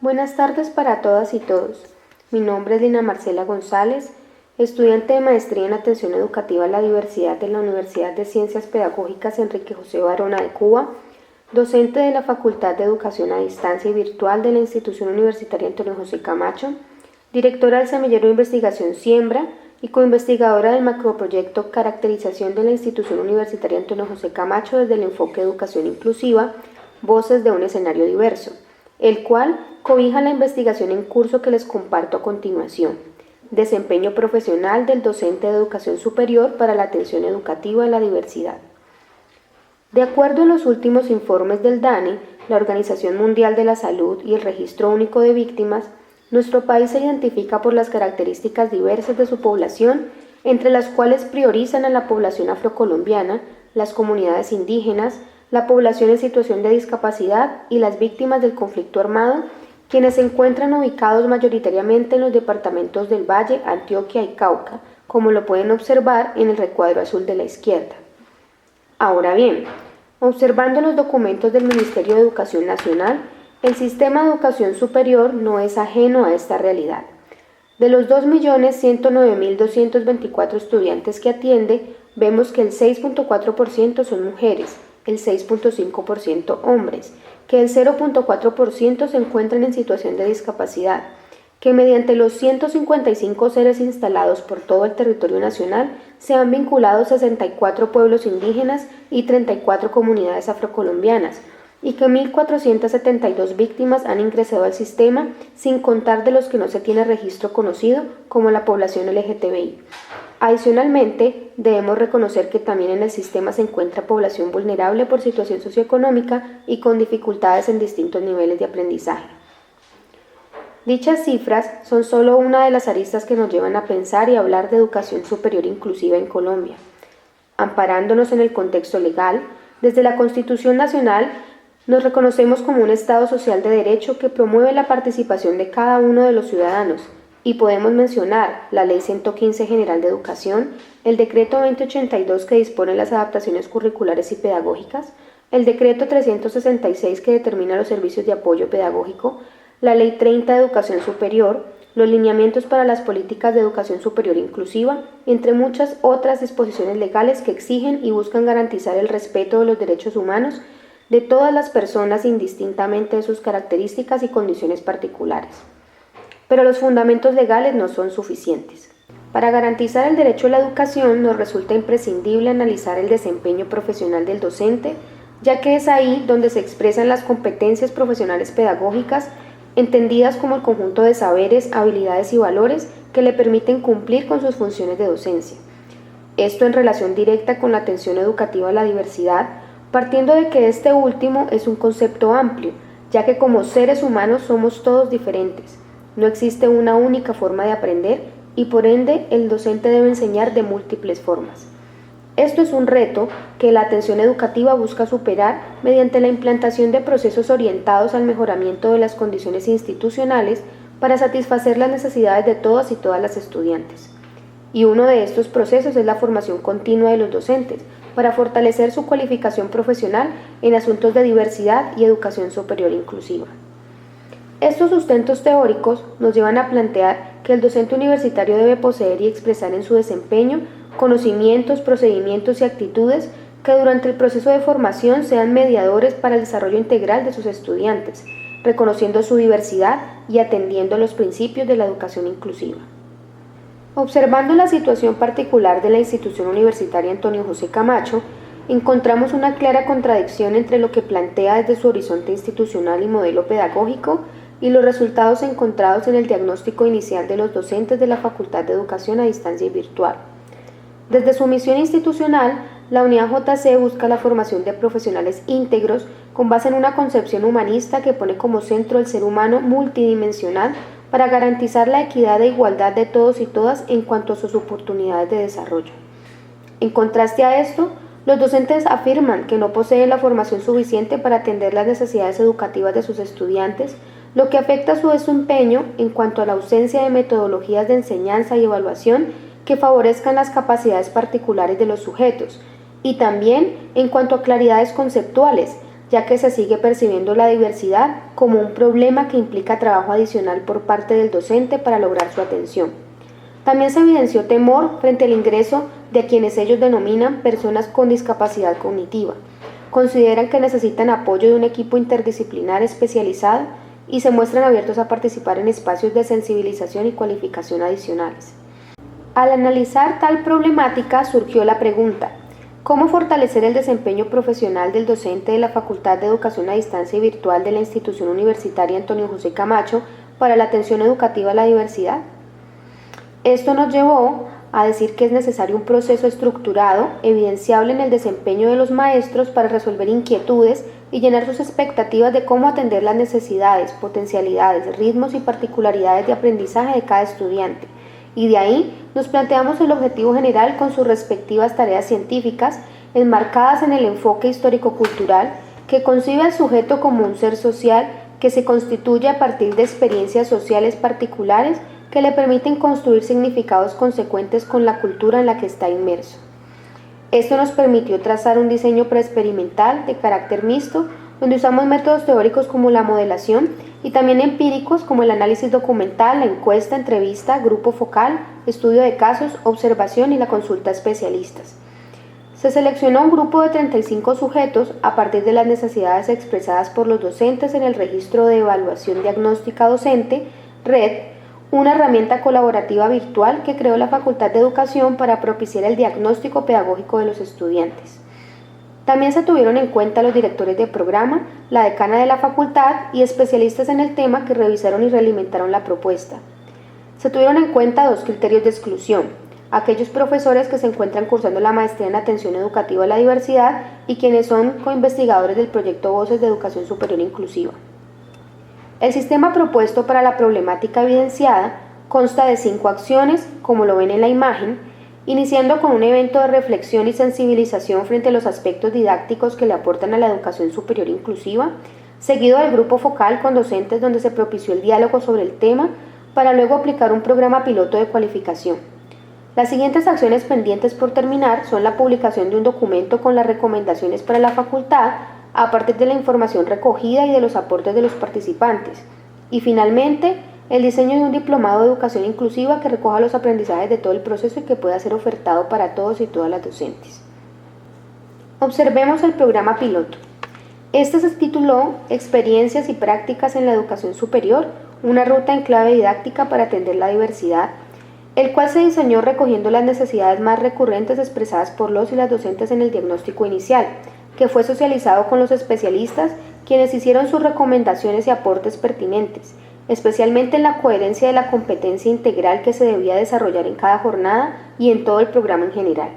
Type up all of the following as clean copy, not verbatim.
Buenas tardes para todas y todos. Mi nombre es Lina Marcela González, estudiante de Maestría en Atención Educativa a la Diversidad de la Universidad de Ciencias Pedagógicas Enrique José Barona de Cuba, docente de la Facultad de Educación a Distancia y Virtual de la Institución Universitaria Antonio José Camacho, directora del Semillero de Investigación Siembra y coinvestigadora del macroproyecto Caracterización de la Institución Universitaria Antonio José Camacho desde el enfoque de educación inclusiva, Voces de un escenario diverso, el cual cobija la investigación en curso que les comparto a continuación. Desempeño profesional del docente de educación superior para la atención educativa a la diversidad. De acuerdo a los últimos informes del DANE, la Organización Mundial de la Salud y el Registro Único de Víctimas, nuestro país se identifica por las características diversas de su población, entre las cuales priorizan a la población afrocolombiana, las comunidades indígenas, la población en situación de discapacidad y las víctimas del conflicto armado, quienes se encuentran ubicados mayoritariamente en los departamentos del Valle, Antioquia y Cauca, como lo pueden observar en el recuadro azul de la izquierda. Ahora bien, observando los documentos del Ministerio de Educación Nacional, el sistema de educación superior no es ajeno a esta realidad. De los 2.109.224 estudiantes que atiende, vemos que el 6.4% son mujeres, el 6.5% hombres, que el 0.4% se encuentran en situación de discapacidad, que mediante los 155 sedes instalados por todo el territorio nacional se han vinculado 64 pueblos indígenas y 34 comunidades afrocolombianas, y que 1.472 víctimas han ingresado al sistema, sin contar de los que no se tiene registro conocido, como la población LGTBI. Adicionalmente, debemos reconocer que también en el sistema se encuentra población vulnerable por situación socioeconómica y con dificultades en distintos niveles de aprendizaje. Dichas cifras son solo una de las aristas que nos llevan a pensar y hablar de educación superior inclusiva en Colombia. Amparándonos en el contexto legal, desde la Constitución Nacional nos reconocemos como un Estado social de derecho que promueve la participación de cada uno de los ciudadanos, y podemos mencionar la Ley 115 General de Educación, el Decreto 2082 que dispone las adaptaciones curriculares y pedagógicas, el Decreto 366 que determina los servicios de apoyo pedagógico, la Ley 30 de Educación Superior, los lineamientos para las políticas de educación superior inclusiva, entre muchas otras disposiciones legales que exigen y buscan garantizar el respeto de los derechos humanos de todas las personas indistintamente de sus características y condiciones particulares. Pero los fundamentos legales no son suficientes. Para garantizar el derecho a la educación nos resulta imprescindible analizar el desempeño profesional del docente, ya que es ahí donde se expresan las competencias profesionales pedagógicas, entendidas como el conjunto de saberes, habilidades y valores que le permiten cumplir con sus funciones de docencia. Esto en relación directa con la atención educativa a la diversidad, partiendo de que este último es un concepto amplio, ya que como seres humanos somos todos diferentes. No existe una única forma de aprender y por ende el docente debe enseñar de múltiples formas. Esto es un reto que la atención educativa busca superar mediante la implantación de procesos orientados al mejoramiento de las condiciones institucionales para satisfacer las necesidades de todas y todas las estudiantes. Y uno de estos procesos es la formación continua de los docentes para fortalecer su cualificación profesional en asuntos de diversidad y educación superior inclusiva. Estos sustentos teóricos nos llevan a plantear que el docente universitario debe poseer y expresar en su desempeño conocimientos, procedimientos y actitudes que durante el proceso de formación sean mediadores para el desarrollo integral de sus estudiantes, reconociendo su diversidad y atendiendo a los principios de la educación inclusiva. Observando la situación particular de la institución universitaria Antonio José Camacho, encontramos una clara contradicción entre lo que plantea desde su horizonte institucional y modelo pedagógico y los resultados encontrados en el diagnóstico inicial de los docentes de la Facultad de Educación a Distancia y Virtual. Desde su misión institucional, la Unidad JC busca la formación de profesionales íntegros con base en una concepción humanista que pone como centro el ser humano multidimensional para garantizar la equidad e igualdad de todos y todas en cuanto a sus oportunidades de desarrollo. En contraste a esto, los docentes afirman que no poseen la formación suficiente para atender las necesidades educativas de sus estudiantes, lo que afecta a su desempeño en cuanto a la ausencia de metodologías de enseñanza y evaluación que favorezcan las capacidades particulares de los sujetos, y también en cuanto a claridades conceptuales, ya que se sigue percibiendo la diversidad como un problema que implica trabajo adicional por parte del docente para lograr su atención. También se evidenció temor frente al ingreso de quienes ellos denominan personas con discapacidad cognitiva. Consideran que necesitan apoyo de un equipo interdisciplinar especializado y se muestran abiertos a participar en espacios de sensibilización y cualificación adicionales. Al analizar tal problemática surgió la pregunta: ¿cómo fortalecer el desempeño profesional del docente de la Facultad de Educación a Distancia y Virtual de la Institución Universitaria Antonio José Camacho para la atención educativa a la diversidad? Esto nos llevó a decir que es necesario un proceso estructurado, evidenciable en el desempeño de los maestros para resolver inquietudes y llenar sus expectativas de cómo atender las necesidades, potencialidades, ritmos y particularidades de aprendizaje de cada estudiante. Y de ahí nos planteamos el objetivo general con sus respectivas tareas científicas, enmarcadas en el enfoque histórico-cultural que concibe al sujeto como un ser social que se constituye a partir de experiencias sociales particulares que le permiten construir significados consecuentes con la cultura en la que está inmerso. Esto nos permitió trazar un diseño preexperimental de carácter mixto, donde usamos métodos teóricos como la modelación y también empíricos como el análisis documental, la encuesta, entrevista, grupo focal, estudio de casos, observación y la consulta a especialistas. Se seleccionó un grupo de 35 sujetos a partir de las necesidades expresadas por los docentes en el Registro de Evaluación Diagnóstica Docente, RED, una herramienta colaborativa virtual que creó la Facultad de Educación para propiciar el diagnóstico pedagógico de los estudiantes. También se tuvieron en cuenta los directores de programa, la decana de la facultad y especialistas en el tema que revisaron y realimentaron la propuesta. Se tuvieron en cuenta dos criterios de exclusión: aquellos profesores que se encuentran cursando la maestría en atención educativa a la diversidad y quienes son coinvestigadores del proyecto Voces de Educación Superior Inclusiva. El sistema propuesto para la problemática evidenciada consta de 5 acciones, como lo ven en la imagen, iniciando con un evento de reflexión y sensibilización frente a los aspectos didácticos que le aportan a la educación superior inclusiva, seguido del grupo focal con docentes donde se propició el diálogo sobre el tema, para luego aplicar un programa piloto de cualificación. Las siguientes acciones pendientes por terminar son la publicación de un documento con las recomendaciones para la facultad a partir de la información recogida y de los aportes de los participantes, y finalmente el diseño de un diplomado de educación inclusiva que recoja los aprendizajes de todo el proceso y que pueda ser ofertado para todos y todas las docentes. Observemos el programa piloto. Este se tituló Experiencias y prácticas en la educación superior, una ruta en clave didáctica para atender la diversidad, el cual se diseñó recogiendo las necesidades más recurrentes expresadas por los y las docentes en el diagnóstico inicial, que fue socializado con los especialistas, quienes hicieron sus recomendaciones y aportes pertinentes, especialmente en la coherencia de la competencia integral que se debía desarrollar en cada jornada y en todo el programa en general.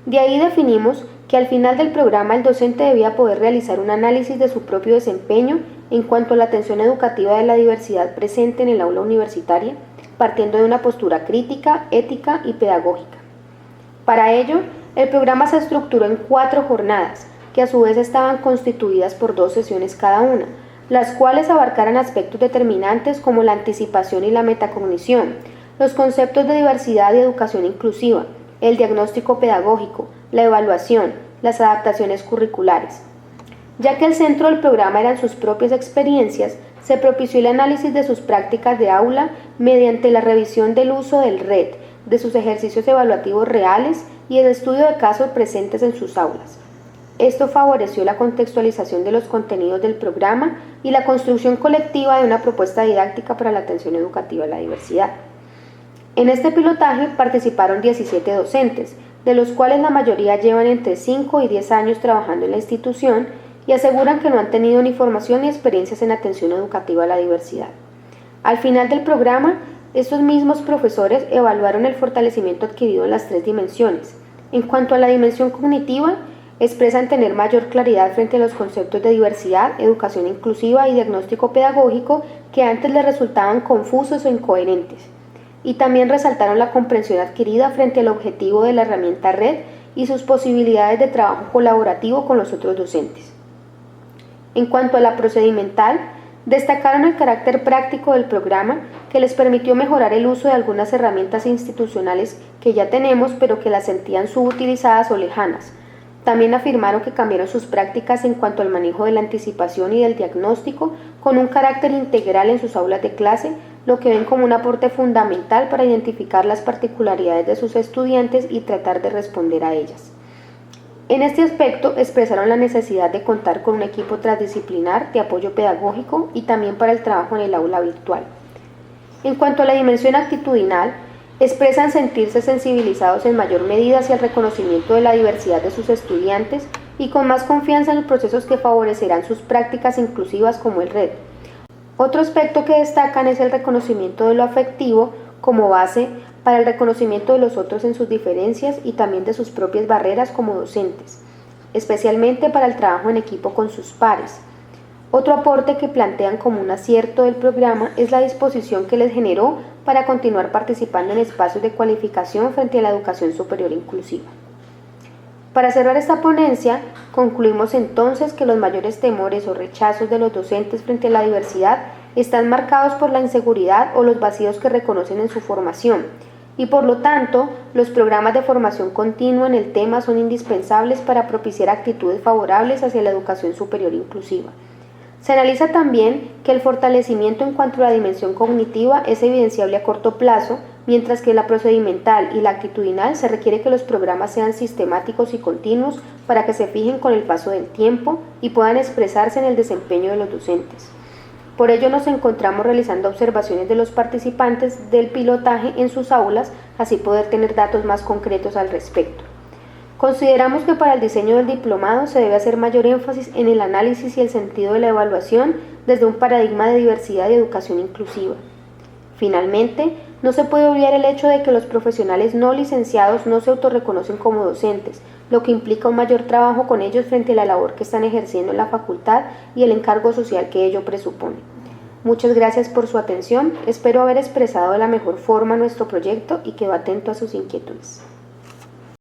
De ahí definimos que al final del programa el docente debía poder realizar un análisis de su propio desempeño en cuanto a la atención educativa de la diversidad presente en el aula universitaria, partiendo de una postura crítica, ética y pedagógica. Para ello, el programa se estructuró en 4 jornadas, que a su vez estaban constituidas por 2 sesiones cada una, las cuales abarcaran aspectos determinantes como la anticipación y la metacognición, los conceptos de diversidad y educación inclusiva, el diagnóstico pedagógico, la evaluación, las adaptaciones curriculares. Ya que el centro del programa eran sus propias experiencias, se propició el análisis de sus prácticas de aula mediante la revisión del uso del RED, de sus ejercicios evaluativos reales y el estudio de casos presentes en sus aulas. Esto favoreció la contextualización de los contenidos del programa y la construcción colectiva de una propuesta didáctica para la atención educativa a la diversidad. En este pilotaje participaron 17 docentes, de los cuales la mayoría llevan entre 5 y 10 años trabajando en la institución y aseguran que no han tenido ni formación ni experiencias en atención educativa a la diversidad. Al final del programa, estos mismos profesores evaluaron el fortalecimiento adquirido en las 3 dimensiones. En cuanto a la dimensión cognitiva, expresan tener mayor claridad frente a los conceptos de diversidad, educación inclusiva y diagnóstico pedagógico que antes les resultaban confusos o incoherentes. Y también resaltaron la comprensión adquirida frente al objetivo de la herramienta RED y sus posibilidades de trabajo colaborativo con los otros docentes. En cuanto a la procedimental, destacaron el carácter práctico del programa que les permitió mejorar el uso de algunas herramientas institucionales que ya tenemos pero que las sentían subutilizadas o lejanas, También afirmaron que cambiaron sus prácticas en cuanto al manejo de la anticipación y del diagnóstico con un carácter integral en sus aulas de clase, lo que ven como un aporte fundamental para identificar las particularidades de sus estudiantes y tratar de responder a ellas. En este aspecto expresaron la necesidad de contar con un equipo transdisciplinar de apoyo pedagógico y también para el trabajo en el aula virtual. En cuanto a la dimensión actitudinal, expresan sentirse sensibilizados en mayor medida hacia el reconocimiento de la diversidad de sus estudiantes y con más confianza en los procesos que favorecerán sus prácticas inclusivas como el reto. Otro aspecto que destacan es el reconocimiento de lo afectivo como base para el reconocimiento de los otros en sus diferencias y también de sus propias barreras como docentes, especialmente para el trabajo en equipo con sus pares. Otro aporte que plantean como un acierto del programa es la disposición que les generó para continuar participando en espacios de cualificación frente a la educación superior inclusiva. Para cerrar esta ponencia, concluimos entonces que los mayores temores o rechazos de los docentes frente a la diversidad están marcados por la inseguridad o los vacíos que reconocen en su formación, y por lo tanto, los programas de formación continua en el tema son indispensables para propiciar actitudes favorables hacia la educación superior inclusiva. Se analiza también que el fortalecimiento en cuanto a la dimensión cognitiva es evidenciable a corto plazo, mientras que la procedimental y la actitudinal se requiere que los programas sean sistemáticos y continuos para que se fijen con el paso del tiempo y puedan expresarse en el desempeño de los docentes. Por ello nos encontramos realizando observaciones de los participantes del pilotaje en sus aulas, así poder tener datos más concretos al respecto. Consideramos que para el diseño del diplomado se debe hacer mayor énfasis en el análisis y el sentido de la evaluación desde un paradigma de diversidad y educación inclusiva. Finalmente, no se puede obviar el hecho de que los profesionales no licenciados no se autorreconocen como docentes, lo que implica un mayor trabajo con ellos frente a la labor que están ejerciendo en la facultad y el encargo social que ello presupone. Muchas gracias por su atención, espero haber expresado de la mejor forma nuestro proyecto y quedo atento a sus inquietudes.